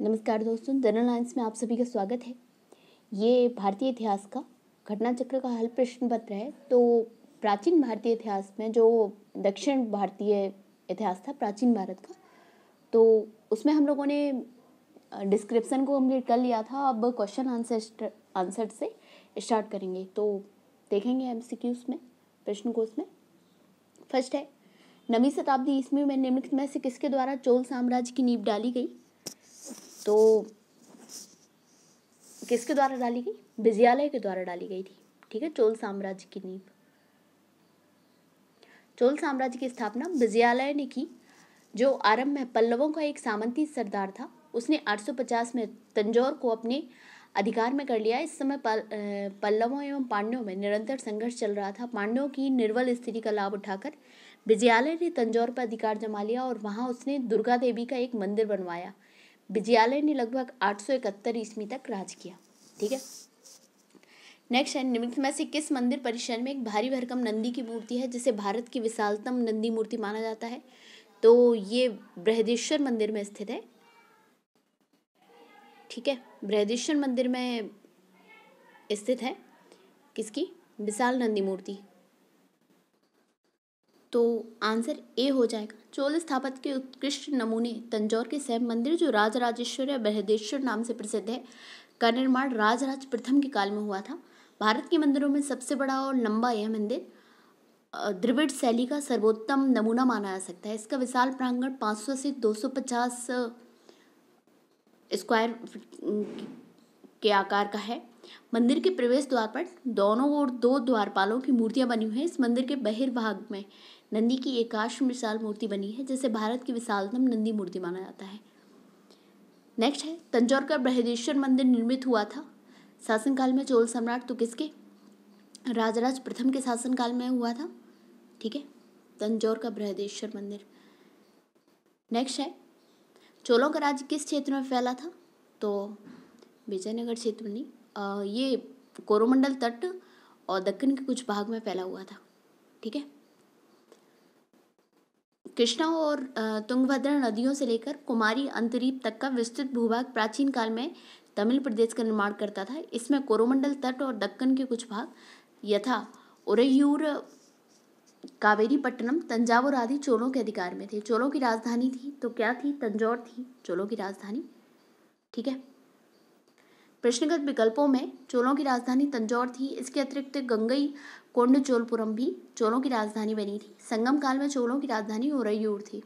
नमस्कार दोस्तों, general science में आप सभी का स्वागत है। ये भारतीय इतिहास का घटना चक्र का हल प्रश्न पत्र है। तो प्राचीन भारतीय इतिहास में जो दक्षिण भारतीय इतिहास था प्राचीन भारत का, तो उसमें हम लोगों ने डिस्क्रिप्शन को कंप्लीट कर लिया था। अब क्वेश्चन आंसर से स्टार्ट करेंगे। तो देखेंगे एमसीक्यूज में प्रश्न कोश में। फर्स्ट है, 9वीं शताब्दी ईस्वी में निम्नलिखित में से किसके द्वारा चोल साम्राज्य की नींव डाली गई? तो किसके द्वारा डाली गई? विजयालय के द्वारा डाली गई थी। ठीक है, चोल साम्राज्य की नींव, चोल साम्राज्य की स्थापना विजयालय ने की, जो आरंभ में पल्लवों का एक सामंती सरदार था। उसने 850 में तंजौर को अपने अधिकार में कर लिया। इस समय पल्लवों एवं पांड्यों में निरंतर संघर्ष चल रहा था। पांड्यों की निर्बल स्थिति का लाभ उठाकर विजयालय ने तंजौर पर अधिकार जमा लिया और वहां उसने दुर्गा देवी का एक मंदिर बनवाया। विजयालय ने लगभग 871 ईस्वी तक राज किया। ठीक है, नेक्स्ट है, निम्नलिखित में से किस मंदिर परिसर में एक भारी भरकम नंदी की मूर्ति है जिसे भारत की विशालतम नंदी मूर्ति माना जाता है? तो ये बृहदेश्वर मंदिर में स्थित है। ठीक है, बृहदेश्वर मंदिर में स्थित है किसकी? विशाल नंदी मूर्ति। तो आंसर ए हो जाएगा। चोल स्थापत्य के उत्कृष्ट नमूने तंजौर के शैव मंदिर, जो राजराजेश्वर या बृहदेश्वर नाम से प्रसिद्ध है, का निर्माण राजराज प्रथम के काल में हुआ था। भारत के मंदिरों में सबसे बड़ा और लंबा यह मंदिर द्रविड़ शैली का सर्वोत्तम नमूना माना जा सकता है। इसका विशाल प्रांगण 500 से 250 स्क्वायर के आकार का है। मंदिर के प्रवेश द्वार पर दोनों ओर 2 द्वारपालों की मूर्तियां बनी हुई हैं। इस मंदिर के बहिर्भाग में नंदी की एकाश्म विशाल मूर्ति बनी है, जिसे भारत की विशालतम नंदी मूर्ति माना जाता है। नेक्स्ट है, तंजौर का बृहदेश्वर मंदिर निर्मित हुआ था शासनकाल में चोल सम्राट, तो किसके? राजराज प्रथम के शासनकाल में हुआ था। ठीक है, तंजौर का बृहदेश्वर मंदिर। नेक्स्ट है, चोलों का राज्य किस क्षेत्र में फैला था? तो विजयनगर क्षेत्र में नहीं, ये कोरोमंडल तट और दक्कन के कुछ भाग में फैला हुआ था। ठीक है, कृष्णा और तुंगभद्रा नदियों से लेकर कुमारी अंतरीप तक का विस्तृत भूभाग प्राचीन काल में तमिल प्रदेश का निर्माण करता था। इसमें कोरोमंडल तट और दक्कन के कुछ भाग यथा उरैयूर, कावेरीपट्टनम, तंजावुर आदि चोलों के अधिकार में थे। चोलों की राजधानी थी, तो क्या थी? तंजौर थी चोलों की राजधानी। ठीक है, प्रश्नगत विकल्पों में चोलों की राजधानी तंजौर थी। इसके अतिरिक्त गंगई कोंड चोलपुरम भी चोलों की राजधानी बनी थी। संगम काल में चोलों की राजधानी उरैयूर थी।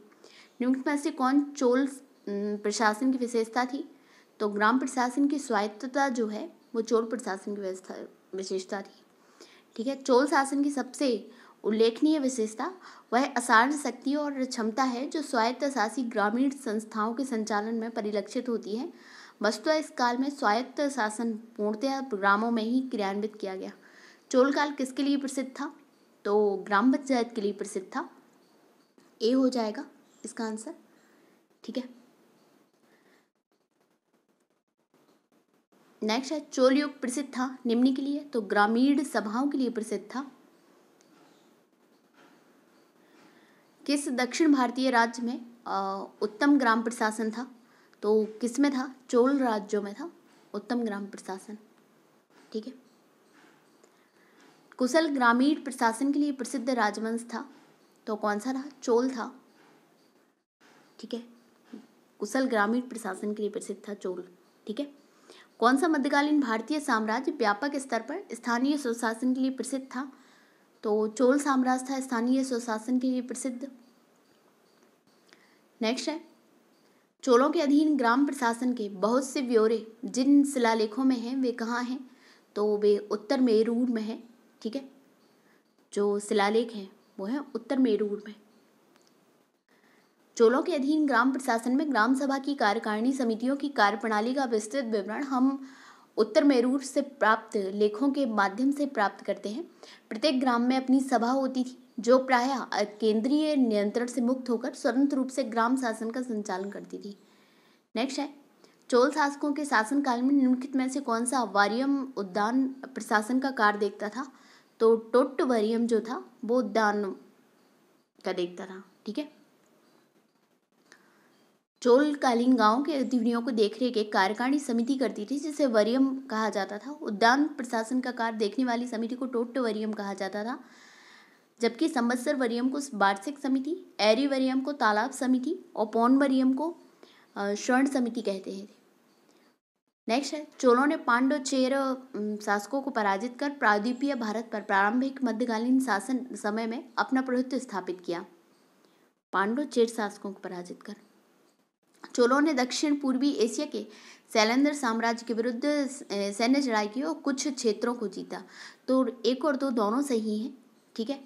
निम्नलिखित में से कौन चोल प्रशासन की विशेषता थी? तो ग्राम प्रशासन की स्वायत्तता जो है वो चोल प्रशासन की विशेषता थी। ठीक है, चोल शासन की सबसे उल्लेखनीय विशेषता वह असाधारण शक्ति और क्षमता है जो स्वायत्त शासी ग्रामीण संस्थाओं के संचालन में परिलक्षित होती है। वस्तुतः इस काल में स्वायत्त शासन पूर्णतया ग्रामों में ही क्रियान्वित किया गया। चोल काल किसके लिए प्रसिद्ध था? तो ग्राम पंचायत के लिए प्रसिद्ध था। ए हो जाएगा इसका आंसर। ठीक है, नेक्स्ट है, चोल युग प्रसिद्ध था निम्न के लिए, तो ग्रामीण सभाओं के लिए प्रसिद्ध था। किस दक्षिण भारतीय राज्य में उत्तम ग्राम प्रशासन था? तो किस में था? चोल राज्यों में था उत्तम ग्राम प्रशासन। ठीक है, कुशल ग्रामीण प्रशासन के लिए प्रसिद्ध राजवंश था, तो कौन सा रहा? चोल था। ठीक है, कुशल ग्रामीण प्रशासन के लिए प्रसिद्ध था चोल। ठीक है, कौन सा मध्यकालीन भारतीय साम्राज्य व्यापक स्तर पर स्थानीय स्वशासन के लिए प्रसिद्ध था? तो चोल साम्राज्य था स्थानीय स्वशासन के लिए प्रसिद्ध। नेक्स्ट है, चोलों के अधीन ग्राम प्रशासन के बहुत से ब्यौरे जिन शिलालेखों में हैं वे कहाँ हैं? तो वे उत्तर मेरूर में हैं। ठीक है, जो शिलालेख हैं वो है उत्तर मेरूर में। चोलों के अधीन ग्राम प्रशासन में ग्राम सभा की कार्यकारिणी समितियों की कार्यप्रणाली का विस्तृत विवरण हम उत्तर मेरूर से प्राप्त लेखों के माध्यम से प्राप्त करते हैं। प्रत्येक ग्राम में अपनी सभा होती थी, जो प्रायः केंद्रीय नियंत्रण से मुक्त होकर स्वतंत्र रूप से ग्राम शासन का संचालन करती थी। नेक्स्ट है, चोल शासकों के शासनकाल में निम्नलिखित में से कौन सा वारियम उद्यान प्रशासन का कार्य देखता था? तो टोट्ट वारियम जो था वो उद्यान का देखता था। ठीक है, चोलकालीन गांव के गतिविधियों को देखरेख एक कार्यकारिणी समिति करती थी जिसे वरियम कहा जाता था। उद्यान प्रशासन का कार्य देखने वाली समिति को टोट्ट वरियम कहा जाता था, जबकि संवत्सर वरियम को वार्षिक समिति, एरी वरियम को तालाब समिति और पौन वरियम को स्वर्ण समिति कहते हैं। नेक्स्ट है, चोलों ने पांड्य चेर शासकों को पराजित कर प्रायद्वीपीय भारत पर प्रारंभिक मध्यकालीन शासन समय में अपना प्रभुत्व स्थापित किया। पांड्य चेर शासकों को पराजित कर चोलों ने दक्षिण पूर्वी एशिया के शैलेंद्र साम्राज्य के विरुद्ध सैन्य चढ़ाई की और कुछ क्षेत्रों को जीता। तो 1 और 2 दोनों सही हैं, ठीक है।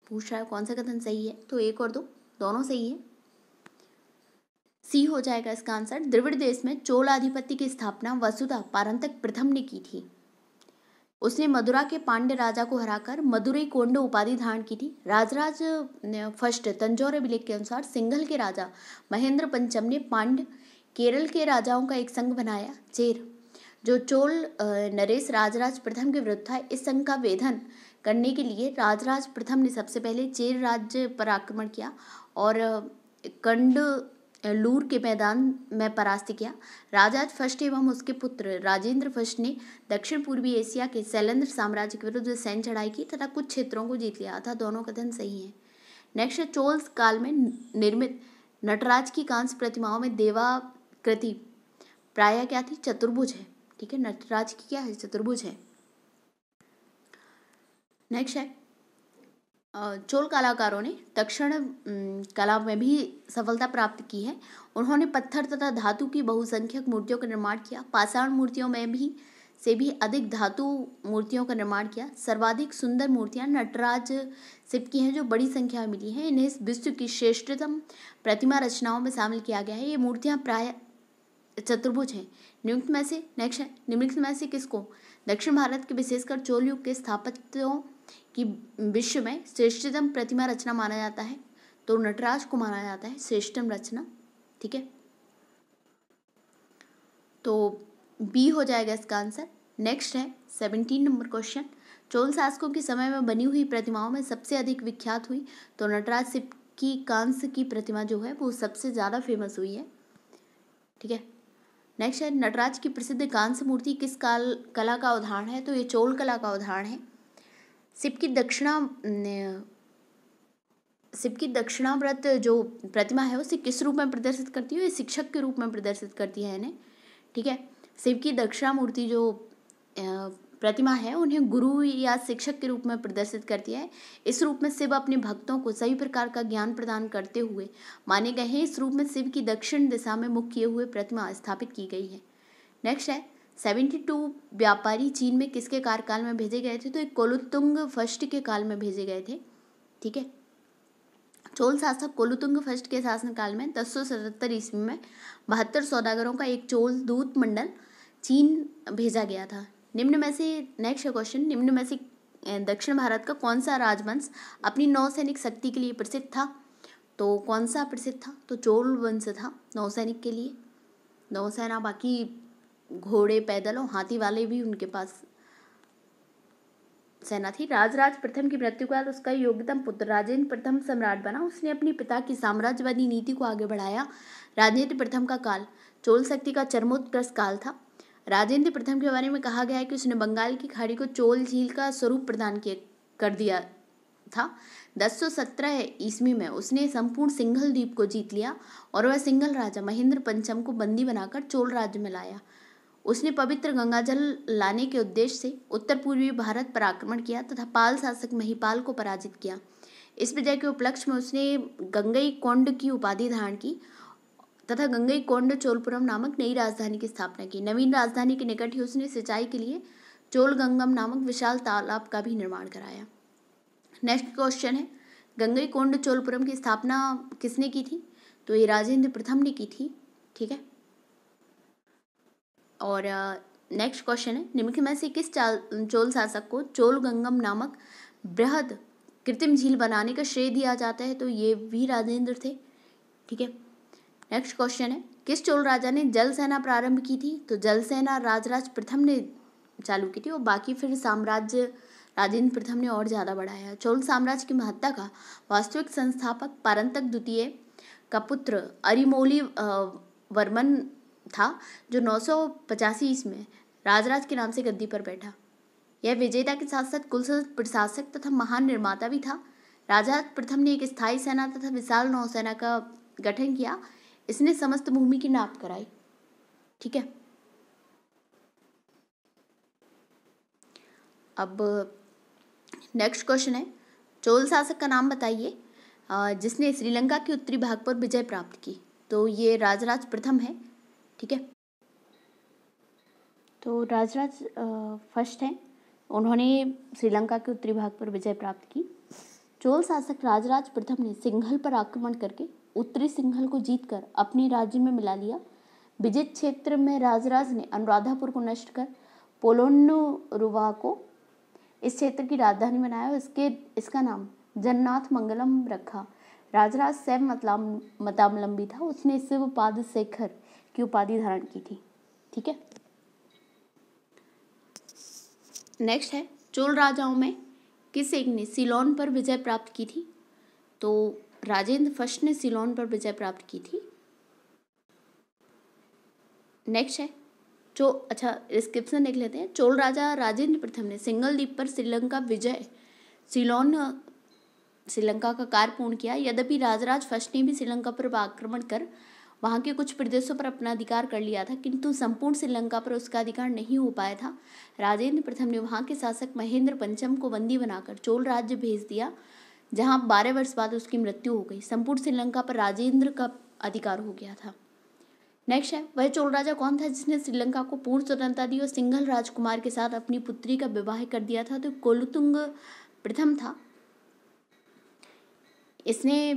पूछ रहा है कौन सा कथन सही है, तो 1 और 2 दोनों सही है। सी हो जाएगा इसका आंसर। द्रविड़ देश में चोल आधिपत्य की स्थापना वसुधा पारंतक प्रथम ने की थी। उसने मदुरा के पांड्य राजा को हराकर मदुरई कोंड उपाधि धारण की थी। राजराज फर्स्ट तंजौर अभिलेख के अनुसार सिंघल के राजा महेंद्र पंचम ने पांड्य केरल के राजाओं का एक संघ बनाया, चेर, जो चोल नरेश राजराज प्रथम के विरुद्ध था। इस संघ का वेधन करने के लिए राजराज प्रथम ने सबसे पहले चेर राज्य पर आक्रमण किया और कंड लूर के मैदान में परास्त किया। राजराज फर्स्ट एवं उसके पुत्र राजेंद्र फर्स्ट ने दक्षिण पूर्वी एशिया के शैलेंद्र साम्राज्य के विरुद्ध सैन्य चढ़ाई की तथा कुछ क्षेत्रों को जीत लिया था। दोनों कथन सही हैं। नेक्स्ट है, चोल काल में निर्मित नटराज की कांस्य प्रतिमाओं में देवाकृति प्रायः क्या थी? चतुर्भुज है, ठीक है। नटराज की क्या है? चतुर्भुज है। नेक्स्ट है, चोल कलाकारों ने दक्षिण कला में भी सफलता प्राप्त की है। उन्होंने पत्थर तथा धातु की बहुसंख्यक मूर्तियों का निर्माण किया। पाषाण मूर्तियों में भी अधिक धातु मूर्तियों का निर्माण किया। सर्वाधिक सुंदर मूर्तियां नटराज शिव की हैं, जो बड़ी संख्या में मिली हैं। इन्हें विश्व की श्रेष्ठतम प्रतिमा रचनाओं में शामिल किया गया है। ये मूर्तियां प्राय चतुर्भुज हैं। निम्नलिखित में से किसको दक्षिण भारत के विशेषकर चोल युग के स्थापत्यों की विश्व में श्रेष्ठतम प्रतिमा रचना माना जाता है? तो नटराज को माना जाता है श्रेष्ठतम रचना, ठीक है। तो बी हो जाएगा इसका आंसर। नेक्स्ट है 17 नंबर क्वेश्चन, चोल शासकों के समय में बनी हुई प्रतिमाओं में सबसे अधिक विख्यात हुई तो नटराज शिव की कांस्य की प्रतिमा जो है वो सबसे ज़्यादा फेमस हुई है, ठीक है। नेक्स्ट है, नटराज की प्रसिद्ध कांस्य मूर्ति किस कला का उदाहरण है? तो ये चोल कला का उदाहरण है। शिव की दक्षिणाव्रत जो प्रतिमा है उसे किस रूप में प्रदर्शित करती है? ये शिक्षक के रूप में प्रदर्शित करती है इन्हें, ठीक है। शिव की दक्षिणामूर्ति जो प्रतिमा है उन्हें गुरु या शिक्षक के रूप में प्रदर्शित करती है। इस रूप में शिव अपने भक्तों को सभी प्रकार का ज्ञान प्रदान करते हुए माने गए हैं। इस रूप में शिव की दक्षिण दिशा में मुख किए हुए प्रतिमा स्थापित की गई है। नेक्स्ट है, 72 व्यापारी चीन में किसके कार्यकाल में भेजे गए थे? तो एक कोलुतुंग फर्स्ट के काल में भेजे गए थे, ठीक है। चोल शासक कोलुतुंग फर्स्ट के शासनकाल में 1077 ईस्वी में 72 सौदागरों का एक चोल दूत मंडल चीन भेजा गया था। निम्न में से नेक्स्ट क्वेश्चन, निम्न में से दक्षिण भारत का कौन सा राजवंश अपनी नौसैनिक शक्ति के लिए प्रसिद्ध था? तो कौन सा प्रसिद्ध था? तो चोल वंश था नौसैनिक के लिए। नौसेना, बाकी घोड़े, पैदल और हाथी वाले भी उनके पास सेना थी। राजराज प्रथम की मृत्यु के बाद उसका योग्यतम पुत्र राजेंद्र प्रथम सम्राट बना। उसने अपने पिता की साम्राज्यवादी नीति को आगे बढ़ाया। राजेंद्र प्रथम का काल चोल शक्ति का चरमोत्कर्ष काल था। राजेंद्र प्रथम के बारे में कहा गया है कि उसने बंगाल की खाड़ी को चोल झील का स्वरूप प्रदान कर दिया था। 1017 ईस्वी में उसने संपूर्ण सिंघल द्वीप को जीत लिया और वह सिंघल राजा महेंद्र पंचम को बंदी बनाकर चोल राज्य में लाया। उसने पवित्र गंगाजल लाने के उद्देश्य से उत्तर पूर्वी भारत पर आक्रमण किया तथा पाल शासक महिपाल को पराजित किया। इस विजय के उपलक्ष्य में उसने गंगईकोंड की उपाधि धारण की तथा गंगईकोंड चोलपुरम नामक नई राजधानी की स्थापना की। नवीन राजधानी के निकट ही उसने सिंचाई के लिए चोलगंगम नामक विशाल तालाब का भी निर्माण कराया। नेक्स्ट क्वेश्चन है, गंगईकोंड चोलपुरम की स्थापना किसने की थी? तो ये राजेंद्र प्रथम ने की थी, ठीक है। और नेक्स्ट क्वेश्चन है, निम्नलिखित में से किस चोल शासक को चोलगंगम नामक बृहद कृत्रिम झील बनाने का श्रेय दिया जाता है? तो ये भी राजेंद्र थे, ठीक है। नेक्स्ट क्वेश्चन है, किस चोल राजा ने जल सेना प्रारंभ की थी? तो जल सेना राजराज प्रथम ने चालू की थी और बाकी फिर साम्राज्य राजेंद्र प्रथम ने और ज़्यादा बढ़ाया। चोल साम्राज्य की महत्ता का वास्तविक संस्थापक पारंतक द्वितीय का पुत्र अरिमोली वर्मन था, जो 985 ईस्वी में राजराज के नाम से गद्दी पर बैठा। यह विजेता के साथ साथ कुल प्रशासक तथा महान निर्माता भी था। राजराज प्रथम ने एक स्थायी सेना तथा विशाल नौसेना का गठन किया। इसने समस्त भूमि की नाप कराई। ठीक है, अब नेक्स्ट क्वेश्चन है, चोल शासक का नाम बताइए जिसने श्रीलंका के उत्तरी भाग पर विजय प्राप्त की। तो ये राजराज प्रथम है। ठीक है, तो राजराज फर्स्ट है, उन्होंने श्रीलंका के उत्तरी भाग पर विजय प्राप्त की। चोल शासक राजराज प्रथम ने सिंघल पर आक्रमण करके उत्तरी सिंघल को जीतकर अपने राज्य में मिला लिया। विजित क्षेत्र में राजराज ने अनुराधापुर को नष्ट कर पोलोन्नुरुवा को इस क्षेत्र की राजधानी बनाया। इसका नाम जन्नाथ मंगलम रखा। राजराज सैव मतावलंबी था। उसने शिवपाद शेखर की उपाधि धारण की थी। ठीक है, नेक्स्ट है, चोल राजाओं में किस एक ने सीलोन पर विजय प्राप्त की थी। तो राजेंद्र फर्स्ट ने सीलोन पर विजय प्राप्त की थी। नेक्स्ट है, डिस्क्रिप्शन देख लेते हैं। चोल राजा राजेंद्र प्रथम ने सिंगल द्वीप पर श्रीलंका विजय श्रीलंका का कार्य पूर्ण किया। यद्यपि राजराज फर्स्ट ने भी श्रीलंका पर आक्रमण कर वहां के कुछ प्रदेशों पर अपना अधिकार कर लिया था, किंतु संपूर्ण श्रीलंका पर उसका अधिकार नहीं हो पाया था। राजेंद्र प्रथम ने वहां के शासक महेंद्र पंचम को बंदी बनाकर चोल राज्य भेज दिया, जहां 12 वर्ष बाद उसकी मृत्यु हो गई। संपूर्ण श्रीलंका पर राजेंद्र का अधिकार हो गया था। नेक्स्ट है, वह चोल राजा कौन था जिसने श्रीलंका को पूर्ण स्वतंत्रता दी और सिंघल राजकुमार के साथ अपनी पुत्री का विवाह कर दिया था। तो कुलोत्तुंग प्रथम था। इसने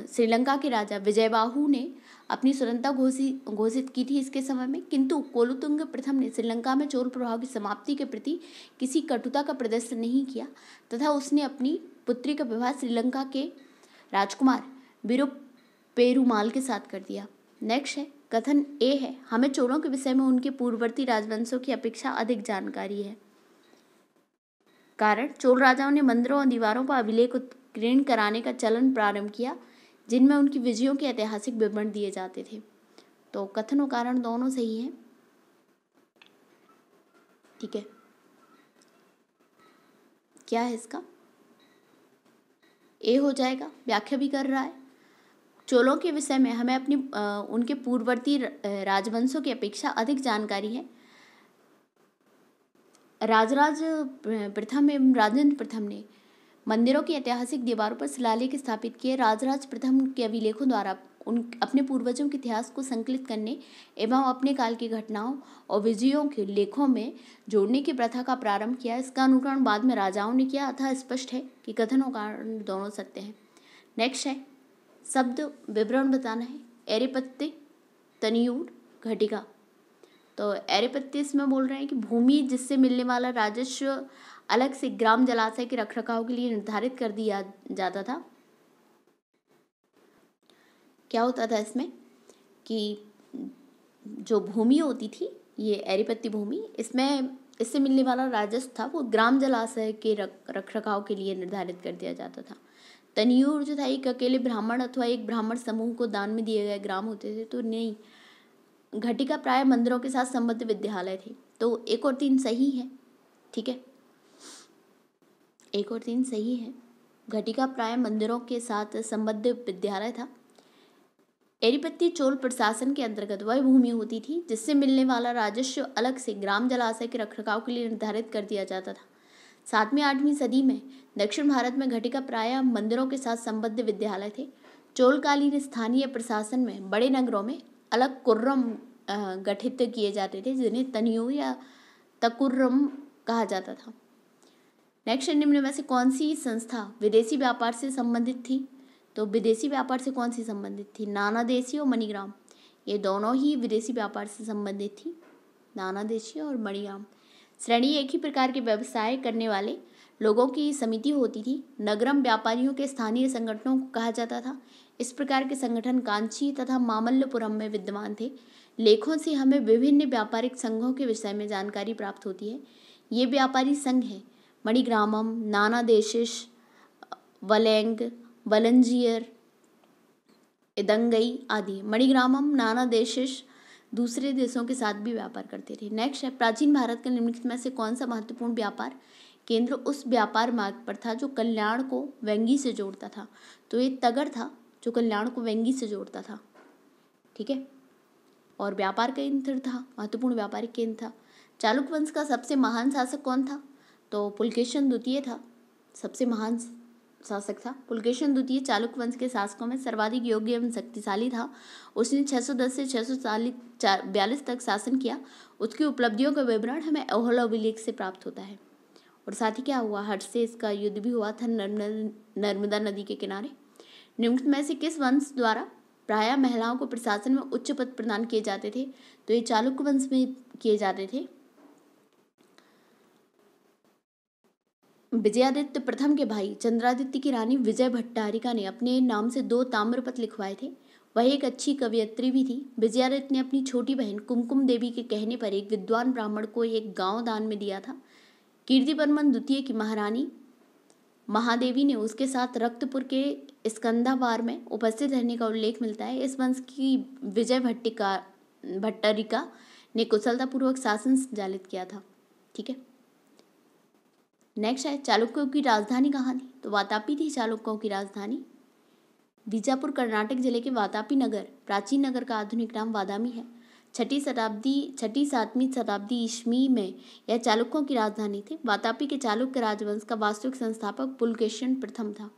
श्रीलंका के राजा विजयबाहु ने अपनी स्वतंत्रता घोषित की थी इसके समय में, किंतु कुलोत्तुंग प्रथम ने श्रीलंका में चोल प्रभाव की समाप्ति के प्रति किसी कटुता का प्रदर्शन नहीं किया तथा उसने अपनी पुत्री का विवाह श्रीलंका के राजकुमार विरुपेरुमाल के साथ कर दिया। नेक्स्ट है, कथन ए है, हमें चोलों के विषय में उनके पूर्ववर्ती राजवंशों की अपेक्षा अधिक जानकारी है। कारण, चोल राजाओं ने मंदिरों और दीवारों पर अभिलेख उत्कीर्ण कराने का चलन प्रारंभ किया, जिनमें उनकी विजयों के ऐतिहासिक विवरण दिए जाते थे। तो कथन और कारण दोनों सही हैं। ठीक है, क्या है इसका? ए हो जाएगा, व्याख्या भी कर रहा है। चोलों के विषय में हमें अपनी उनके पूर्ववर्ती राजवंशों की अपेक्षा अधिक जानकारी है। राजराज प्रथम एवं राजेंद्र प्रथम ने मंदिरों की ऐतिहासिक दीवारों पर शिलालेख स्थापित किए। राजराज प्रथम के अभिलेखों द्वारा अपने पूर्वजों के इतिहास को संकलित करने एवं अपने काल की घटनाओं और विजयों के लेखों में जोड़ने की प्रथा का प्रारंभ किया। इसका अनुकरण बाद में राजाओं ने किया, अतः स्पष्ट है कि कथन और कारण दोनों सत्य हैं। नेक्स्ट है, शब्द विवरण बताना है। एरेपत्ते, तनियूर, घटिका। तो एरेपत्ते इसमें बोल रहे हैं कि भूमि जिससे मिलने वाला राजस्व अलग से ग्राम जलाशय के रखरखाव के लिए निर्धारित कर दिया जाता था। क्या होता था इसमें कि जो भूमि होती थी, ये एरेपत्ती भूमि, इससे मिलने वाला राजस्व था वो ग्राम जलाशय के रखरखाव के लिए निर्धारित कर दिया जाता था। तनियूर जो था एक अकेले ब्राह्मण अथवा एक ब्राह्मण समूह को दान में दिए गए ग्राम होते थे। तो नहीं, घटिका प्राय मंदिरों के साथ संबद्ध विद्यालय थे। तो 1 और 3 सही है। ठीक है, 1 और 3 सही है। घटिका प्राय मंदिरों के साथ संबद्ध विद्यालय था। एरेपत्ती चोल प्रशासन के अंतर्गत वह भूमि होती थी जिससे मिलने वाला राजस्व अलग से ग्राम जलाशय के रखरखाव के लिए निर्धारित कर दिया जाता था। 7वीं 8वीं सदी में दक्षिण भारत में घटिका प्राय मंदिरों के साथ संबद्ध विद्यालय थे। चोलकालीन स्थानीय प्रशासन में बड़े नगरों में अलग कुर्रम गठित किए जाते थे, जिन्हें तनियूर या तकुर्रम कहा जाता था। नेक्स्ट, निम्न में से कौन सी संस्था विदेशी व्यापार से संबंधित थी। तो विदेशी व्यापार से कौन सी संबंधित थी? नानादेशी और मणिग्राम, ये दोनों ही विदेशी व्यापार से संबंधित थी, नानादेशी और मणिग्राम। श्रेणी एक ही प्रकार के व्यवसाय करने वाले लोगों की समिति होती थी। नगरम व्यापारियों के स्थानीय संगठनों को कहा जाता था। इस प्रकार के संगठन कांची तथा मामल्लपुरम में विद्यमान थे। लेखों से हमें विभिन्न व्यापारिक संघों के विषय में जानकारी प्राप्त होती है। ये व्यापारी संघ है मणिग्रामम, नानादेशिश, वलेंग, वलंजियर, इदंगई आदि। मणिग्रामम नाना देशेश, दूसरे देशों के साथ भी व्यापार करते थे। नेक्स्ट है, प्राचीन भारत का निम्नलिखित में से कौन सा महत्वपूर्ण व्यापार केंद्र उस व्यापार मार्ग पर था जो कल्याण को वेंगी से जोड़ता था। तो ये तगर था जो कल्याण को वेंगी से जोड़ता था, ठीक है। और व्यापार केंद्र था, महत्वपूर्ण व्यापारिक केंद्र था। चालुक्य वंश का सबसे महान शासक कौन था? तो पुलकेशिन द्वितीय था, सबसे महान शासक था। पुलकेशिन द्वितीय चालुक्य वंश के शासकों में सर्वाधिक योग्य एवं शक्तिशाली था। उसने 610 से 642 तक शासन किया। उसकी उपलब्धियों का विवरण हमें ऐहोल अभिलेख से प्राप्त होता है। और साथ ही क्या हुआ, हट से इसका युद्ध भी हुआ था नर्मदा नदी के किनारे। निम्नलिखित में से किस वंश द्वारा प्रायः महिलाओं को प्रशासन में उच्च पद प्रदान किए जाते थे? तो ये चालुक्य वंश में किए जाते थे। विजयादित्य प्रथम के भाई चंद्रादित्य की रानी विजय भट्टारिका ने अपने नाम से 2 ताम्रपत्र लिखवाए थे। वह एक अच्छी कवयित्री भी थी। विजयादित्य ने अपनी छोटी बहन कुमकुम देवी के कहने पर एक विद्वान ब्राह्मण को एक गांव दान में दिया था। कीर्तिवर्मन द्वितीय की महारानी महादेवी ने उसके साथ रक्तपुर के स्कंदावार में उपस्थित रहने का उल्लेख मिलता है। इस वंश की विजय भट्टारिका ने कुशलतापूर्वक शासन संचालित किया था, ठीक है। नेक्स्ट है, चालुक्यों की राजधानी कहाँ थी? तो वातापी थी चालुक्यों की राजधानी। बीजापुर कर्नाटक जिले के वातापी नगर प्राचीन नगर का आधुनिक नाम वादामी है। 6वीं-7वीं शताब्दी ईस्वी में यह चालुक्यों की राजधानी थी। वातापी के चालुक्य राजवंश का वास्तविक संस्थापक पुलकेशिन प्रथम था।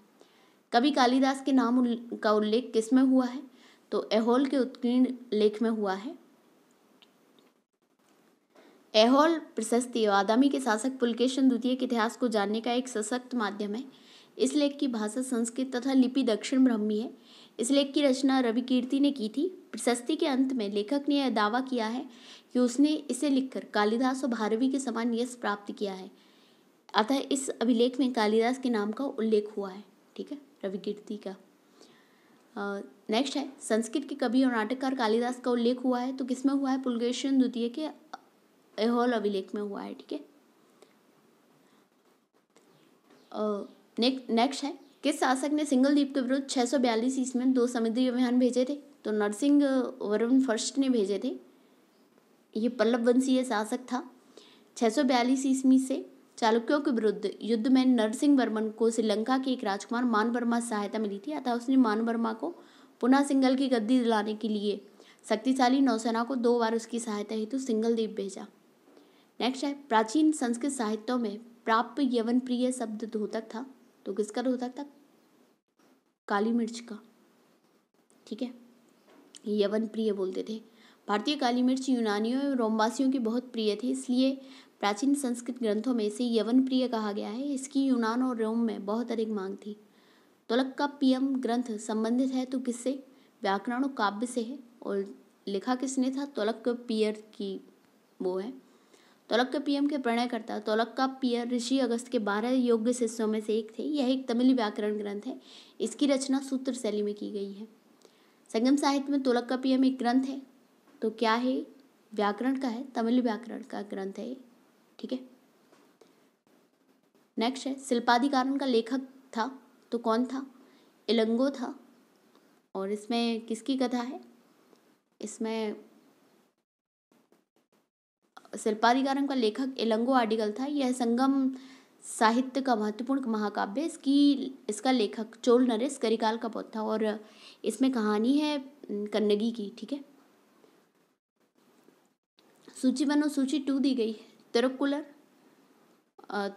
कवि कालिदास के नाम का उल्लेख किसमें हुआ है? तो ऐहोल के उत्कीर्ण लेख में हुआ है। ऐहोल प्रशस्ति वादामी के शासक पुलकेशिन द्वितीय के इतिहास को जानने का एक सशक्त माध्यम है। इस लेख की भाषा संस्कृत तथा लिपि दक्षिण ब्राह्मी है। इस लेख की रचना रविकीर्ति ने की थी। प्रशस्ति के अंत में लेखक ने यह दावा किया है कि उसने इसे लिखकर कालिदास और भारवी के समान यश प्राप्त किया है। अतः इस अभिलेख में कालिदास के नाम का उल्लेख हुआ है, ठीक है, रविकीर्ति का। नेक्स्ट है, संस्कृत के कवि और नाटककार कालिदास का उल्लेख हुआ है। तो किसमें हुआ है? पुलकेशिन द्वितीय के ऐहोल अभिलेख में हुआ है, ठीक है। नेक्स्ट है, किस शासक ने सिंघल द्वीप के विरुद्ध 642 ईस्वी में 2 समुद्री अभियान भेजे थे? तो नरसिंह वर्मन फर्स्ट ने भेजे थे। ये पल्लव वंशीय शासक था। 642 ईस्वी से चालुक्यों के विरुद्ध युद्ध में नरसिंह वर्मन को श्रीलंका के एक राजकुमार मानवर्मा से सहायता मिली थी। अतः उसने मानवर्मा को पुनः सिंघल की गद्दी दिलाने के लिए शक्तिशाली नौसेना को 2 बार उसकी सहायता हेतु सिंघल द्वीप भेजा। नेक्स्ट है, प्राचीन संस्कृत साहित्यों में प्राप्य यवन प्रिय शब्द धोतक था। तो किसका धोतक था? काली मिर्च का, ठीक है, यवन प्रिय बोलते थे। भारतीय काली मिर्च यूनानियों एवं रोमवासियों की बहुत प्रिय थी, इसलिए प्राचीन संस्कृत ग्रंथों में इसे यवन प्रिय कहा गया है। इसकी यूनान और रोम में बहुत अधिक मांग थी। तोलक्काप्पियम ग्रंथ संबंधित है तो किससे? व्याकरण और काव्य से है। और लिखा किसने था? तोलक्काप्पियर की वो है। तोलक्काप्पियम के प्रणयकर्ता तोलक्काप्पियर ऋषि अगस्त के 12 योग्य शिष्यों में से एक थे। यह एक तमिल व्याकरण ग्रंथ है। इसकी रचना सूत्र शैली में की गई है। संगम साहित्य में तोलक्काप्पियम एक ग्रंथ है। तो क्या है? व्याकरण का है, तमिल व्याकरण का ग्रंथ है, ठीक है। नेक्स्ट है, शिल्पाधिकारण का लेखक था तो कौन था? इलंगो था। और इसमें किसकी कथा है? इसमें शिल्पाधिकारम का लेखक इलंगो आडिगल था। यह संगम साहित्य का महत्वपूर्ण महाकाव्य। इसका लेखक चोल नरेश करिकाल का पौत्र था। और इसमें कहानी है कन्नगी की, ठीक है। सूची 1 और सूची 2 दी गई है। तिरुक्कुलर,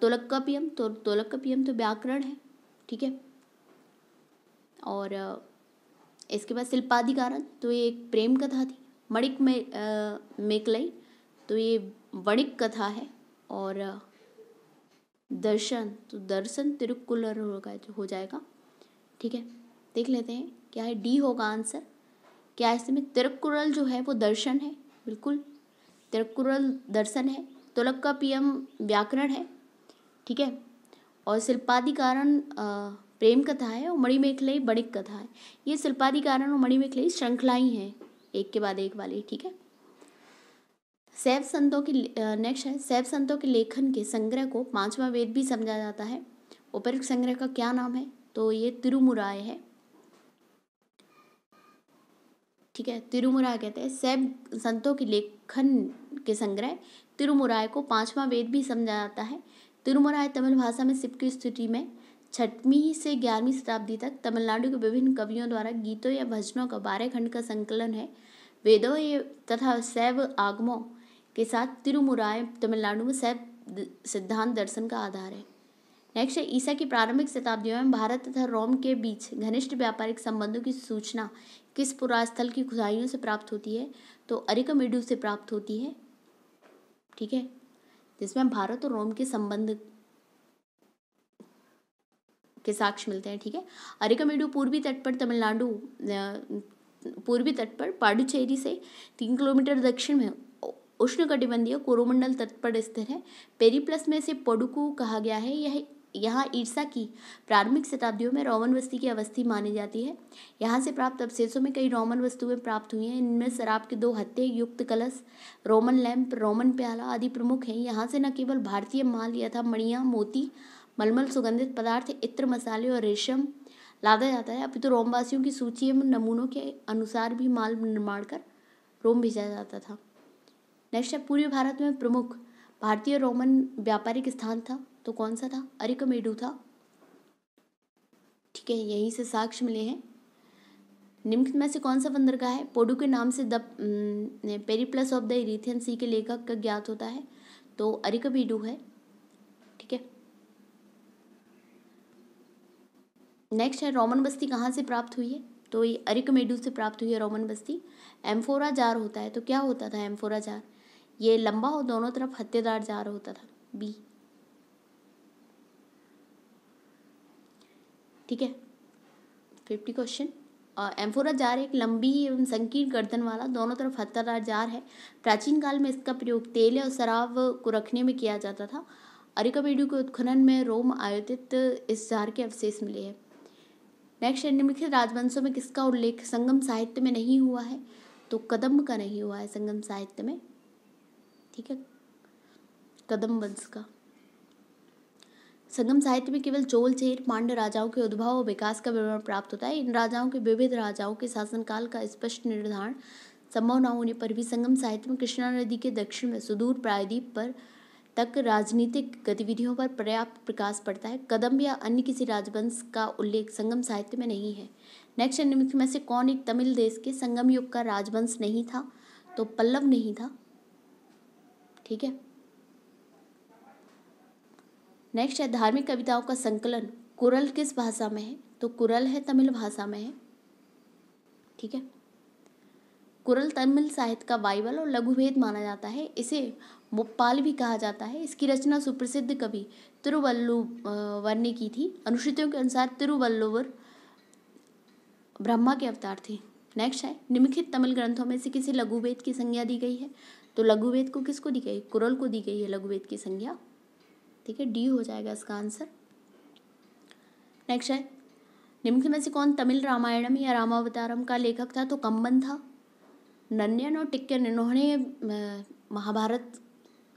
तोलक्काप्पियम, तो तोलक्काप्पियम तो व्याकरण है, ठीक है। और इसके बाद शिल्पाधिकारम, तो ये एक प्रेम कथा थी। मणिक मेकलई, तो ये वणिक कथा है। और दर्शन, तो दर्शन तिरुक्कुलर हो जाएगा, ठीक है। देख लेते हैं क्या है, डी होगा आंसर। क्या इसमें तिरुक्कुरल जो है वो दर्शन है, बिल्कुल तिरुक्कुरल दर्शन है। तोलक्काप्पियम व्याकरण है, ठीक है। और शिल्पाधिकारम प्रेम कथा है। और मणिमेखलई वणिक कथा है। ये शिल्पाधिकारम और मणिमेखलई श्रृंखलाएं हैं, एक के बाद एक वाली, ठीक है। शैव संतों की नेक्स्ट है, शैव संतों के लेखन के संग्रह को 5वां वेद भी समझा जाता है। उपरोक्त संग्रह का क्या नाम है? तो ये तिरुमुराय है। ठीक है। तिरुमुराय कहते हैं शैव संतों के लेखन के संग्रह तिरुमुराय को पांचवा वेद भी समझा जाता है। तिरुमुराय तमिल भाषा में शिव की स्तुति में 6वीं से 11वीं शताब्दी तक तमिलनाडु के विभिन्न कवियों द्वारा गीतों या भजनों का 12 खंड का संकलन है। वेदों तथा शैव आगमों के साथ तिरुमुराय तमिलनाडु में शैव सिद्धांत दर्शन का आधार है। नेक्स्ट है, ईसा की प्रारंभिक शताब्दियों में भारत तथा रोम के बीच घनिष्ठ व्यापारिक संबंधों की सूचना किस पुरास्थल की खुदाइयों से प्राप्त होती है? तो अरिकमेडु से प्राप्त होती है। ठीक है, जिसमें भारत और रोम के संबंध के साक्ष्य मिलते हैं। ठीक है, अरिकमेडु पूर्वी तट पर तमिलनाडु पूर्वी तट पर पांडुचेरी से 3 किलोमीटर दक्षिण में उष्णकटिबंधीय कोरोमंडल तट पर स्थित है। पेरिप्लस में से पडुकू कहा गया है। यह यहाँ ईसा की प्रारंभिक शताब्दियों में रोमन बस्ती की अवस्थी मानी जाती है। यहाँ से प्राप्त अवशेषों में कई रोमन वस्तुएं प्राप्त हुई हैं। इनमें शराब के 2 हत्थे युक्त कलश, रोमन लैंप, रोमन प्याला आदि प्रमुख हैं। यहाँ से न केवल भारतीय माल यथा मणियाँ, मोती, मलमल, सुगंधित पदार्थ, इत्र, मसाले और रेशम लादा जाता है, अपितु रोमवासियों की सूची एवं नमूनों के अनुसार भी माल निर्माण कर रोम भेजा जाता था। नेक्स्ट है, पूर्वी भारत में प्रमुख भारतीय रोमन व्यापारिक स्थान था, तो कौन सा था? अरिकमेडु था। ठीक है, यहीं से साक्ष्य मिले हैं। निम्न में से कौन सा बंदरगाह है पोडू के नाम से द पेरिप्लस ऑफ द इरीथियन सी के लेखक का ज्ञात होता है? तो अरिकमेडु है। ठीक है, नेक्स्ट है, रोमन बस्ती कहाँ से प्राप्त हुई है? तो ये अरिकमेडु से प्राप्त हुई है रोमन बस्ती। एम्फोरा जार होता है, तो क्या होता था एम्फोरा जार? ये लंबा और दोनों तरफ हत्तेदार जार होता था। बी। ठीक है, 50 क्वेश्चन। एम्फोरा जार एक लंबी एवं संकीर्ण गर्दन वाला दोनों तरफ हत्तेदार जार है। प्राचीन काल में इसका प्रयोग तेल और शराब को रखने में किया जाता था। अरिकमेडु के उत्खनन में रोम आयोजित इस जार के अवशेष मिले हैं। नेक्स्ट, निम्नलिखित राजवंशों में किसका उल्लेख संगम साहित्य में नहीं हुआ है? तो कदम्ब का नहीं हुआ है संगम साहित्य में। ठीक है, कदम्ब वंश का संगम साहित्य में केवल चोल, चेर, पांड्य राजाओं के उद्भव और विकास का विवरण प्राप्त होता है। इन राजाओं के विविध राजाओं के शासनकाल का स्पष्ट निर्धारण संभव न होने पर भी संगम साहित्य में कृष्णा नदी के दक्षिण में सुदूर प्रायद्वीप पर तक राजनीतिक गतिविधियों पर पर्याप्त प्रकाश पड़ता है। कदम्ब या अन्य किसी राजवंश का उल्लेख संगम साहित्य में नहीं है। नेक्स्ट, निम्नलिखित में से कौन एक तमिल देश के संगम युग का राजवंश नहीं था? तो पल्लव नहीं था। ठीक है, नेक्स्ट है, धार्मिक कविताओं का संकलन कुरल किस भाषा में है? तो कुरल है तमिल भाषा में है। ठीक है, कुरल तमिल साहित्य का बाइबल और लघुभेद माना जाता है। इसे मुप्पाल भी कहा जाता है। इसकी रचना सुप्रसिद्ध कवि तिरुवल्लुवर ने की थी। अनुश्रुतियों के अनुसार तिरुवल्लुवर ब्रह्मा के अवतार थे। नेक्स्ट है, निम्नलिखित तमिल ग्रंथों में से किसी लघुभेद की संज्ञा दी गई है? तो लघुभेद को किसको दी गई? कुरल को दी गई है लघुभेद की संज्ञा। ठीक है, डी हो जाएगा इसका आंसर। नेक्स्ट है, निम्नलिखित में से कौन तमिल रामायणम या रामावतारम का लेखक था? तो कंबन था। नन्यन और टिक्कन इन्होंने महाभारत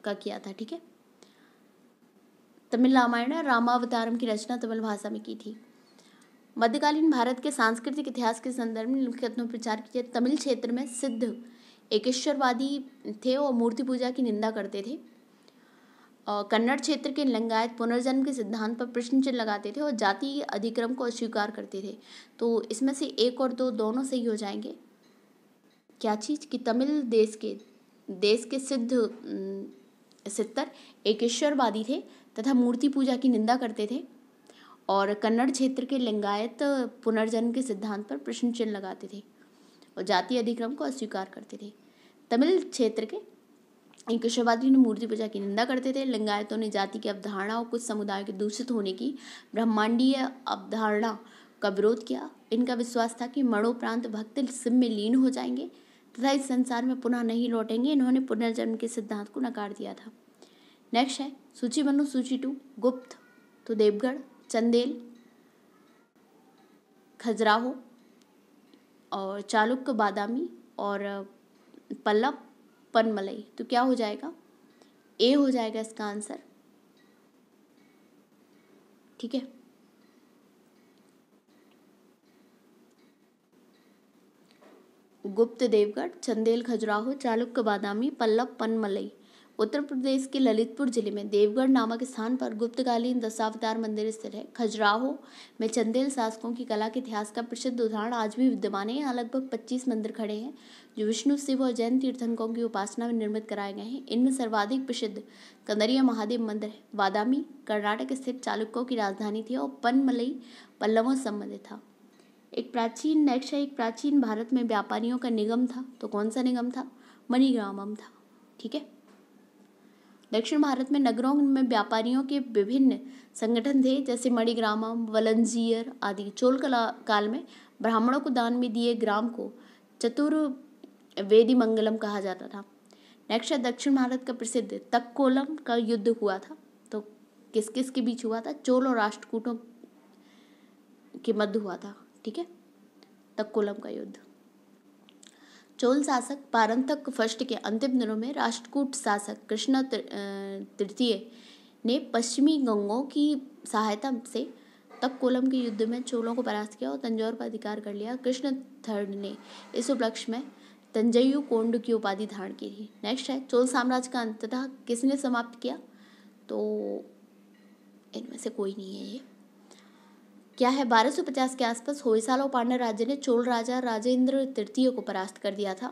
का किया था। ठीक है, तमिल रामायण और रामावतारम की रचना तमिल भाषा में की थी। मध्यकालीन भारत के सांस्कृतिक इतिहास के संदर्भ में निम्नलिखित कथनों पर विचार कीजिए। तमिल क्षेत्र में सिद्ध एकेश्वरवादी थे और मूर्ति पूजा की निंदा करते थे। कन्नड़ क्षेत्र के लिंगायत पुनर्जन्म के सिद्धांत पर प्रश्न चिन्ह लगाते थे और जाति अधिक्रम को अस्वीकार करते थे। तो इसमें से 1 और 2 दोनों सही हो जाएंगे। क्या चीज़? कि तमिल देश के सिद्ध एकेश्वरवादी थे तथा मूर्ति पूजा की निंदा करते थे, और कन्नड़ क्षेत्र के लिंगायत पुनर्जन्म के सिद्धांत पर प्रश्न चिन्ह लगाते थे और जाति अधिक्रम को अस्वीकार करते थे। तमिल क्षेत्र के एकेश्वरवादी ने मूर्ति पूजा की निंदा करते थे। लिंगायतों ने जाति की अवधारणा और कुछ समुदायों के दूषित होने की ब्रह्मांडीय अवधारणा का विरोध किया। इनका विश्वास था कि मरणोपरांत भक्त शिव में लीन हो जाएंगे तथा इस संसार में पुनः नहीं लौटेंगे। इन्होंने पुनर्जन्म के सिद्धांत को नकार दिया था। नेक्स्ट है, सूची 1 और सूची 2। गुप्त तो देवगढ़, चंदेल खजुराहो, और चालुक्य बादामी, और पल्लव पनमलई। तो क्या हो जाएगा? ए हो जाएगा इसका आंसर। ठीक है, गुप्त देवगढ़, चंदेल खजुराहो, चालुक्य बादामी, पल्लव पनमलई। उत्तर प्रदेश के ललितपुर जिले में देवगढ़ नामक स्थान पर गुप्तकालीन दशावतार मंदिर स्थित है। खजुराहो में चंदेल शासकों की कला के इतिहास का प्रसिद्ध उदाहरण आज भी विद्यमान है। यहाँ लगभग 25 मंदिर खड़े हैं जो विष्णु, शिव और जैन तीर्थंकरों की उपासना में निर्मित कराए गए हैं। इनमें सर्वाधिक प्रसिद्ध कंदरिया महादेव मंदिर है। बादामी कर्नाटक स्थित चालुक्यों की राजधानी थी और पनमलई पल्लवों से संबंधित था। एक प्राचीन भारत में व्यापारियों का निगम था। तो कौन सा निगम था? मणिग्रामम था। ठीक है। दक्षिण भारत में नगरों में व्यापारियों के विभिन्न संगठन थे, जैसे मणिग्रामम, वलंजियर आदि। चोल काल में ब्राह्मणों को दान में दिए ग्राम को चतुर्वेदी मंगलम कहा जाता था। नेक्स्ट है दक्षिण भारत का प्रसिद्ध तक्कोलम का युद्ध हुआ था। तो किस किस के बीच हुआ था? चोल और राष्ट्रकूटों के मध्य हुआ था। ठीक है, तक्कोलम का युद्ध। चोल शासक पारंतक फर्स्ट के अंतिम दिनों में राष्ट्रकूट शासक कृष्ण तृतीय ने पश्चिमी गंगों की सहायता से तक्कोलम के युद्ध में चोलों को परास्त किया और तंजौर पर अधिकार कर लिया। कृष्ण थर्ड ने इस उपलक्ष्य में तंजयु कोंड की उपाधि धारण की थी। नेक्स्ट है चोल साम्राज्य का अंततः किसने समाप्त किया? तो इनमें से कोई नहीं है ये। क्या है? 1250 के आसपास होयसाल और पांड्य राज्य ने चोल राजा राजेंद्र तृतीय को परास्त कर दिया था।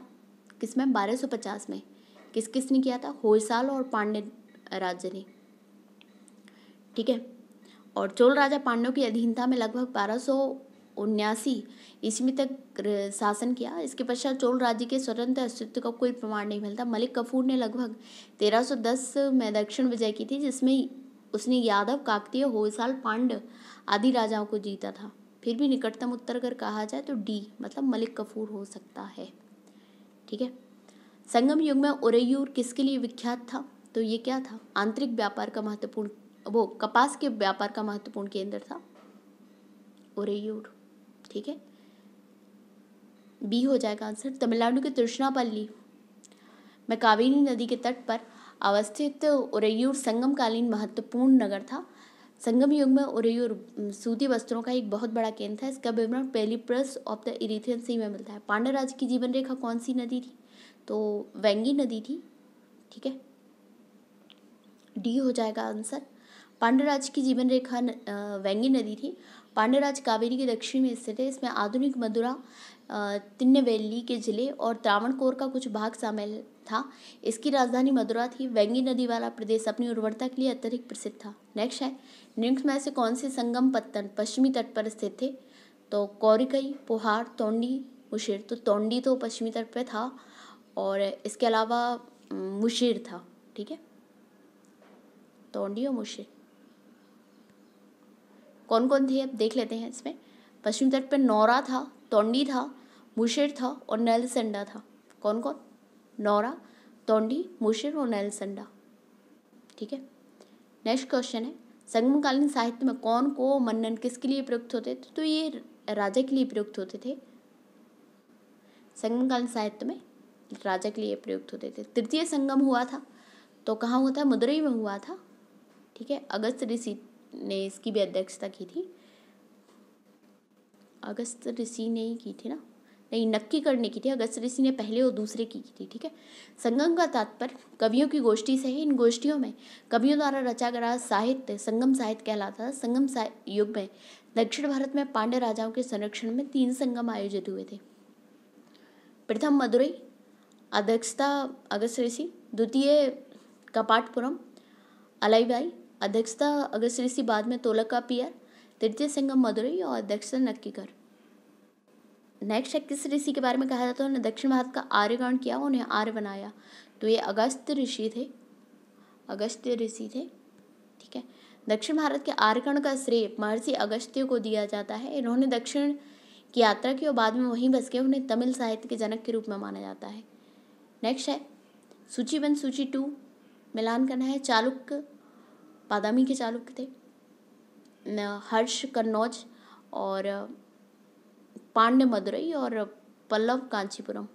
किसमें? 1250 में। किस किसने किया था? होयसाल और पांड्य राज्य ने। ठीक है। और चोल राजा पांड्यों की अधीनता में लगभग 1279 ईस्वी तक शासन किया। इसके पश्चात चोल राज्य के स्वतंत्र अस्तित्व का कोई प्रमाण नहीं मिलता। मलिक कफूर ने लगभग 1310 में दक्षिण विजय की थी, जिसमें उसने यादव, काकतीय, होयसाल, पांड्य आदि राजाओं को जीता था। फिर भी निकटतम उत्तर अगर कहा जाए तो डी मतलब मलिक कफूर हो सकता है। ठीक है। संगम युग में उरैयूर किसके लिए विख्यात था? तो ये क्या था? आंतरिक व्यापार का महत्वपूर्ण, वो कपास के व्यापार का महत्वपूर्ण केंद्र था उरैयूर। ठीक है, बी हो जाएगा आंसर। तमिलनाडु के तिरुचिरापल्ली में कावेरी नदी के तट पर अवस्थित उरैयूर संगमकालीन महत्वपूर्ण नगर था। संगम युग में उरैयूर सूती वस्त्रों का एक बहुत बड़ा केंद्र था। इसका विवरण पेलिप्रस ऑफ द इरिथियन सी में मिलता है। पांड्य राज्य की जीवन रेखा कौन सी नदी थी? तो वेंगी नदी थी। ठीक है, डी हो जाएगा आंसर। पांड्य राज्य की जीवन रेखा वेंगी नदी थी। पांड्य राज्य कावेरी के दक्षिण में स्थित है। इसमें आधुनिक मदुरा, तिरुनेलवेली के जिले और त्रावणकोर का कुछ भाग शामिल था। इसकी राजधानी मदुरा थी। वेंगी नदी वाला प्रदेश अपनी उर्वरता के लिए अत्यधिक प्रसिद्ध था। नेक्स्ट है निम्न में से कौन से संगम पत्तन पश्चिमी तट पर स्थित थे? तो कौरिकई, पोहार, तोंडी, मुशीर। तो तोंडी तो पश्चिमी तट पर था और इसके अलावा मुशीर था। ठीक है, तोंडी और मुशीर कौन कौन थे अब देख लेते हैं। इसमें पश्चिमी तट पर नौरा था, तोंडी था, मुशीर था और नेलसंडा था। कौन कौन? नौरा, तोंडी, मुशीर और नेलसंडा। ठीक है। नेक्स्ट क्वेश्चन है संगमकालीन साहित्य में कौन को मन्नन किसके लिए प्रयुक्त होते थे? तो ये राजा के लिए प्रयुक्त होते थे। संगमकालीन साहित्य में राजा के लिए प्रयुक्त होते थे। तृतीय संगम हुआ था तो कहाँ हुआ था? मदुरई में हुआ था। ठीक है, अगस्त ऋषि ने इसकी भी अध्यक्षता की थी। अगस्त ऋषि ने ही की थी ना? नहीं, नक्की करने की थी। अगस्त ऋषि ने पहले और दूसरे की थी। ठीक है। संगम का तात्पर्य कवियों की गोष्ठी से है। इन गोष्ठियों में कवियों द्वारा रचा गया साहित्य संगम साहित्य कहलाता था। संगम युग में दक्षिण भारत में पांड्य राजाओं के संरक्षण में 3 संगम आयोजित हुए थे। प्रथम मदुरई, अध्यक्षता अगस्त ऋषि। द्वितीय कपाटपुरम, अलाइवाई, अध्यक्षता अगस्त ऋषि, बाद में तोलकापियर। तृतीय संगम मदुरई और अध्यक्षता नक्कीकर। नेक्स्ट है किस ऋषि के बारे में कहा जाता है उन्होंने दक्षिण भारत का आर्यकरण किया, उन्हें आर्य बनाया? तो ये अगस्त ऋषि थे। अगस्त्य ऋषि थे। ठीक है। दक्षिण भारत के आर्यकरण का श्रेय महर्षि अगस्त्य को दिया जाता है। इन्होंने दक्षिण की यात्रा की और बाद में वहीं बस गए। उन्हें तमिल साहित्य के जनक के रूप में माना जाता है। नेक्स्ट है सूची 1 सूची 2 मिलान करना है। चालुक्य बादामी के चालुक्य थे। हर्ष कन्नौज और पांड्य मदुरई और पल्लव कांचीपुरम।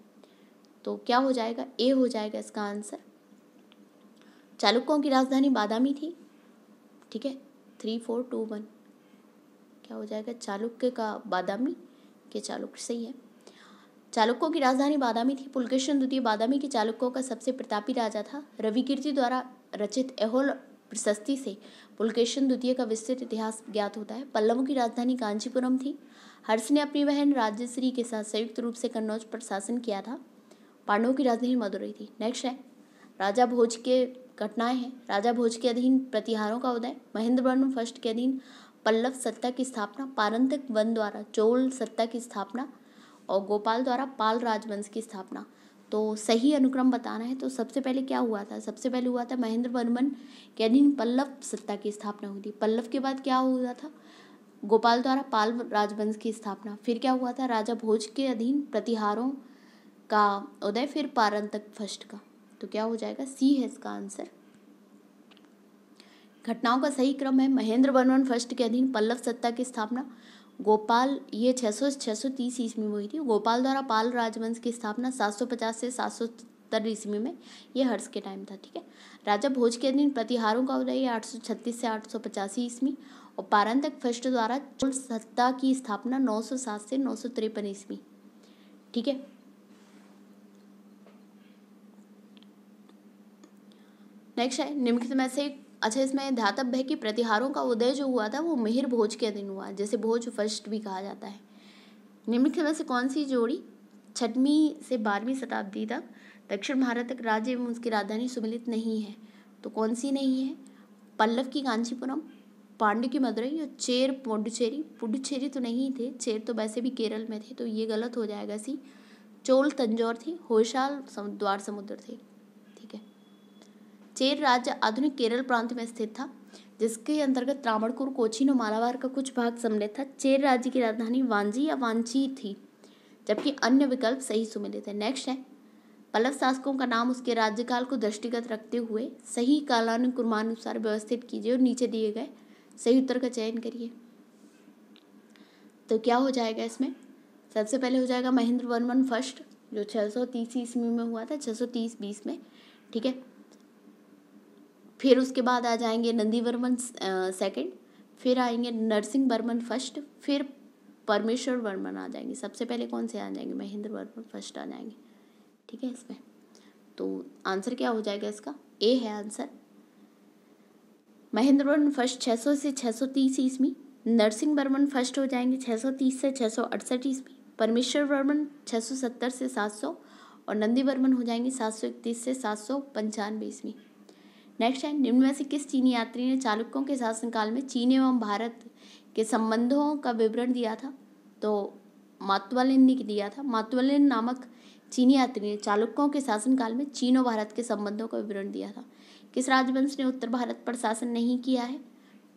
तो क्या हो जाएगा? ए हो जाएगा इसका आंसर। चालुक्यों की राजधानी बादामी थी। ठीक है, 3 4 2 1 क्या हो जाएगा? चालुक्य का बादामी के चालुक्य। सही है। चालुक्यों की राजधानी बादामी थी। पुलकेशिन द्वितीय बादामी के चालुक्यों का सबसे प्रतापी राजा था। रविकीर्ति द्वारा रचित ऐहोल प्रशस्ति से पुलकेशिन द्वितीय का विस्तृत इतिहास ज्ञात होता है। पल्लवों की राजधानी कांचीपुरम थी। हर्ष ने अपनी बहन राजश्री के साथ संयुक्त रूप से कन्नौज पर शासन किया था। पांडवों की राजधानी मदुरई थी। नेक्स्ट है राजा भोज के घटनाएं हैं। राजा भोज के अधीन प्रतिहारों का उदय, महेंद्रवर्मन फर्स्ट के अधीन पल्लव सत्ता की स्थापना, पारंतक वन द्वारा चोल सत्ता की स्थापना और गोपाल द्वारा पाल राजवंश की स्थापना। तो सही अनुक्रम बताना है तो सबसे पहले क्या हुआ था? सबसे पहले हुआ था महेंद्रवर्मन के अधीन पल्लव सत्ता की स्थापना हुई थी। पल्लव के बाद क्या हुआ था? गोपाल द्वारा पाल राजवंश की स्थापना। फिर क्या हुआ था? राजा भोज के अधीन प्रतिहारों का उदय, फिर पारंतक फर्स्ट का। तो क्या हो जाएगा? सी है इसका आंसर। घटनाओं का सही क्रम है महेंद्रवर्मन फर्स्ट के अधीन पल्लव सत्ता की स्थापना, गोपाल ये 630 ईस्वी में हुई थी। गोपाल द्वारा पाल राजवंश की स्थापना 750 से 770 ईस्वी में, ये हर्ष के टाइम था। ठीक है। राजा भोज के अधीन प्रतिहारों का उदय 836 से 885 ईस्वी और पारंतक फर्स्ट द्वारा चोल सत्ता की स्थापना 907 से 953 ईस्वी। ठीक है। नेक्स्ट है निम्नलिखित में से अच्छा, इसमें ध्यातव्य है कि प्रतिहारों का उदय जो हुआ था वो मिहिर भोज के अधीन हुआ, जैसे भोज फर्स्ट भी कहा जाता है। निम्नलिखित में से कौन सी जोड़ी 6वीं से 12वीं शताब्दी तक दक्षिण भारत तक राज्य एवं उसकी राजधानी सुमिलित नहीं है? तो कौन सी नहीं है? पल्लव की कांचीपुरम, पांड्य की मदुरई और चेर पुडुचेरी। पुडुचेरी तो नहीं थे, चेर तो वैसे भी केरल में थे, तो ये गलत हो जाएगा। सी चोल तंजौर थी, होयसाल द्वार समुद्र थे। ठीक है। चेर राज्य आधुनिक केरल प्रांत में स्थित था, जिसके अंतर्गत त्रावणकोर, कोचीन और मालाबार का कुछ भाग सम्मिलित था। चेर राज्य की राजधानी वांजी या वांची थी, जबकि अन्य विकल्प सही सुमिलित है। नेक्स्ट है पल्लव शासकों का नाम उसके राज्यकाल को दृष्टिगत रखते हुए सही कालानुक्रमानुसार व्यवस्थित कीजिए और नीचे दिए गए सही उत्तर का चयन करिए। तो क्या हो जाएगा इसमें? सबसे पहले हो जाएगा महेंद्रवर्मन फर्स्ट, जो 630 ईस्वी में हुआ था, 630-20 में। ठीक है। फिर उसके बाद आ जाएंगे नंदीवर्मन सेकंड, फिर आएंगे नरसिंह वर्मन फर्स्ट, फिर परमेश्वर वर्मन आ जाएंगे। सबसे पहले कौन से आ जाएंगे? महेंद्र वर्मन फर्स्ट आ जाएंगे। ठीक है। इसमें तो आंसर क्या हो जाएगा इसका? ए है आंसर। महेंद्र वर्मन फर्स्ट 600 से 630 ईस्वी, नरसिंह वर्मन फर्स्ट हो जाएंगे 630 से 668 ईस्वी, परमेश्वर वर्मन 670 से 700 और नंदी वर्मन हो जाएंगे 731 से 795 ईस्वी। नेक्स्ट है निम्न में से किस चीनी यात्री ने चालुक्यों के शासनकाल में चीन एवं भारत के संबंधों का विवरण दिया था? तो मातुवालिन ने दिया था। मातुवालिन नामक चीनी यात्री ने चालुक्यों के शासनकाल में चीन और भारत के संबंधों का विवरण दिया था। किस राजवंश ने उत्तर भारत पर शासन नहीं किया है?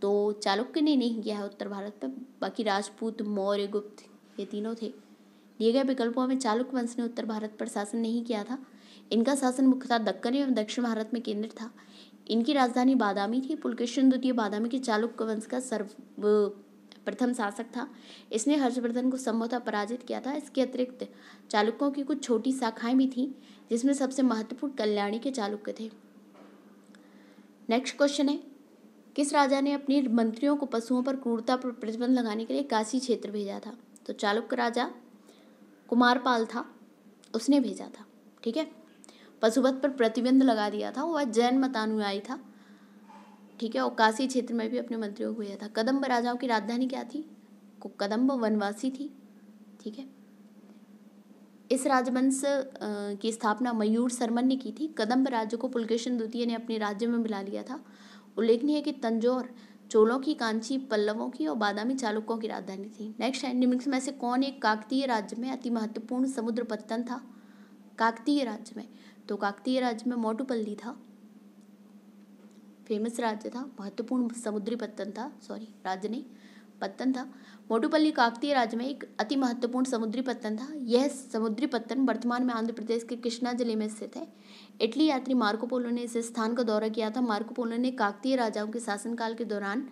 तो चालुक्य ने नहीं किया है उत्तर भारत पर, बाकी राजपूत, मौर्य, गुप्त ये तीनों थे। दिए गए विकल्पों में चालुक्य वंश ने उत्तर भारत पर शासन नहीं किया था। इनका शासन मुख्यतः दक्कन एवं दक्षिण भारत में केंद्रित था। इनकी राजधानी बादामी थी। पुलकेशिन द्वितीय बादामी के चालुक्य वंश का सर्वप्रथम शासक था। इसने हर्षवर्धन को संभवतः पराजित किया था। इसके अतिरिक्त चालुक्यों की कुछ छोटी शाखाएं भी थीं, जिसमें सबसे महत्वपूर्ण कल्याणी के चालुक्य थे। नेक्स्ट क्वेश्चन है किस राजा ने अपने मंत्रियों को पशुओं पर क्रूरता पर प्रतिबंध लगाने के लिए काशी क्षेत्र भेजा था? तो चालुक्य राजा कुमारपाल था, उसने भेजा था। ठीक है। पशुवध पर प्रतिबंध लगा दिया था। वह जैन मतानुयायी था। ठीक है। और काशी क्षेत्र में भी अपने मंत्रियों को भेजा था। कदम्ब राजाओं की राजधानी क्या थी? कदम्ब वनवासी थी। ठीक है। इस राजवंश की स्थापना मयूर शर्मन ने की थी। कदम्ब राज्य को पुलकेशिन द्वितीय ने अपने राज्य में मिला लिया था। उल्लेखनीय है कि तंजौर चोलों की, कांची पल्लवों की और बादामी चालुक्यों की राजधानी थी। नेक्स्ट है निम्नलिखित में से कौन एक काकतीय राज्य में अति महत्वपूर्ण समुद्र पत्तन था? काकतीय राज्य में, तो काकतीय राज्य में मोटुपल्ली था, फेमस राज्य था, महत्वपूर्ण समुद्री पत्तन था, राज्य नहीं पत्तन था। मोटुपल्ली काकतीय राज्य में एक अति महत्वपूर्ण समुद्री पत्तन था। यह समुद्री पत्तन वर्तमान में आंध्र प्रदेश के कृष्णा जिले में स्थित है। इटली यात्री मार्को पोलो ने इस स्थान का दौरा किया था। मार्को पोलो ने काकतीय राजाओं के शासनकाल के दौरान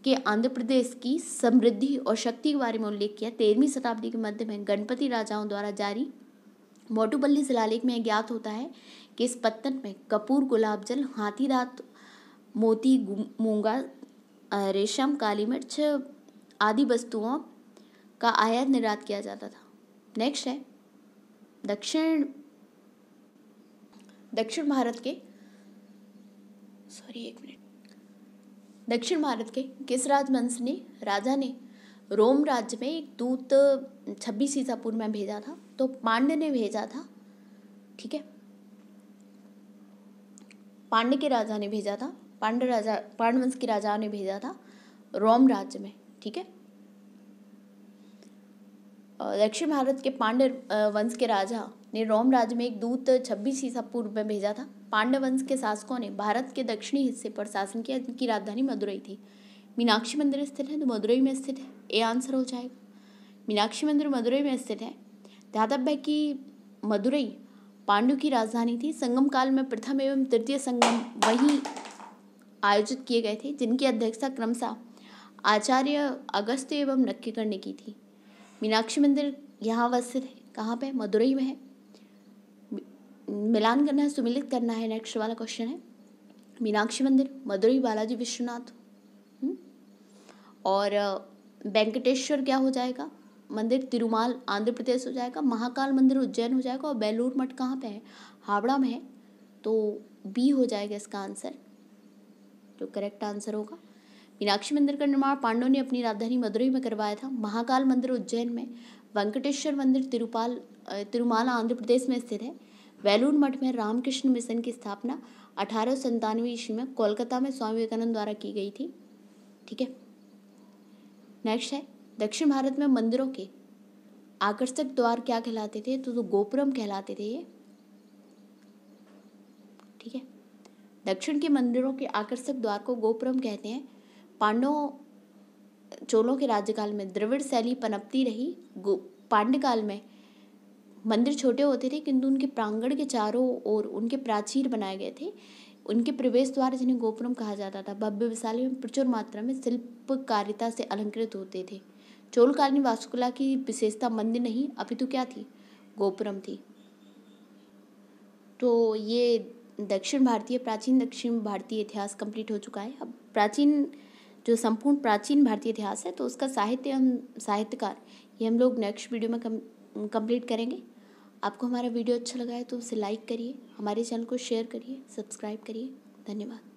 के आंध्र प्रदेश की समृद्धि और शक्ति के बारे में उल्लेख किया। 13वीं शताब्दी के मध्य में गणपति राजाओं द्वारा जारी मोटुपल्ली शिलालेख में ज्ञात होता है कि इस पत्तन में कपूर, गुलाब जल, हाथी दांत, मोती, मूंगा, रेशम, काली मिर्च आदि वस्तुओं का आयात निर्यात किया जाता था। नेक्स्ट है दक्षिण भारत के किस राजा ने रोम राज्य में एक दूत 26 ईसा पूर्व में भेजा था? तो पांड्य ने भेजा था। ठीक है, पांड्य के राजा ने भेजा था, पांड्य वंश के राजाओं ने भेजा था रोम राज्य में। ठीक है, दक्षिण भारत के पांड्य वंश के राजा ने रोम राज्य में एक दूत 26 ईसा पूर्व में भेजा था। पांड्य वंश के शासकों ने भारत के दक्षिणी हिस्से पर शासन किया, जिनकी राजधानी मदुरई थी। मीनाक्षी मंदिर स्थित है तो मदुरई में स्थित है, ये आंसर हो जाएगा। मीनाक्षी मंदिर मदुरई में स्थित है। ध्यातव्य कि मदुरई पांडु की राजधानी थी। संगम काल में प्रथम एवं तृतीय संगम वहीं आयोजित किए गए थे, जिनकी अध्यक्षता क्रमशः आचार्य अगस्त्य एवं नक्कीकर ने की थी। मीनाक्षी मंदिर यहाँ अवस्थित है, कहाँ पे? मदुरई में है। मिलान करना है, सुमिलित करना है, नेक्स्ट वाला क्वेश्चन है। मीनाक्षी मंदिर मदुरई बालाजी विश्वनाथ, और वेंकटेश्वर क्या हो जाएगा? मंदिर तिरुमाल आंध्र प्रदेश हो जाएगा। महाकाल मंदिर उज्जैन हो जाएगा। और बेलूर मठ कहाँ पे है? हावड़ा में है। तो बी हो जाएगा इसका आंसर, जो करेक्ट आंसर होगा। मीनाक्षी मंदिर का निर्माण पांडवों ने अपनी राजधानी मदुरई में करवाया था। महाकाल मंदिर उज्जैन में, वेंकटेश्वर मंदिर तिरुमाल आंध्र प्रदेश में स्थित है। बेलूर मठ में रामकृष्ण मिशन की स्थापना 1897 ईस्वी में कोलकाता में स्वामी विवेकानंद द्वारा की गई थी। ठीक है, नेक्स्ट है, दक्षिण भारत में मंदिरों के आकर्षक द्वार क्या कहलाते थे? तो गोपुरम कहलाते थे ये। ठीक है, दक्षिण के मंदिरों के आकर्षक द्वार को गोपुरम कहते हैं। चोलों के राज्यकाल में द्रविड़ शैली पनपती रही। पांड्यकाल में मंदिर छोटे होते थे, किंतु उनके प्रांगण के चारों ओर उनके प्राचीर बनाए गए थे। उनके प्रवेश द्वार, जिन्हें गोपुरम कहा जाता था, भव्य विशाल एवं प्रचुर मात्रा में शिल्पकारिता से अलंकृत होते थे। चोलकालीन वास्तुकला की विशेषता मंदिर नहीं अपितु क्या थी? गोपुरम थी। तो ये प्राचीन दक्षिण भारतीय इतिहास कंप्लीट हो चुका है। अब संपूर्ण प्राचीन भारतीय इतिहास है, तो उसका साहित्य एवं साहित्यकार ये हम लोग नेक्स्ट वीडियो में कंप्लीट करेंगे। आपको हमारा वीडियो अच्छा लगा है तो उसे लाइक करिए, हमारे चैनल को शेयर करिए, सब्सक्राइब करिए। धन्यवाद।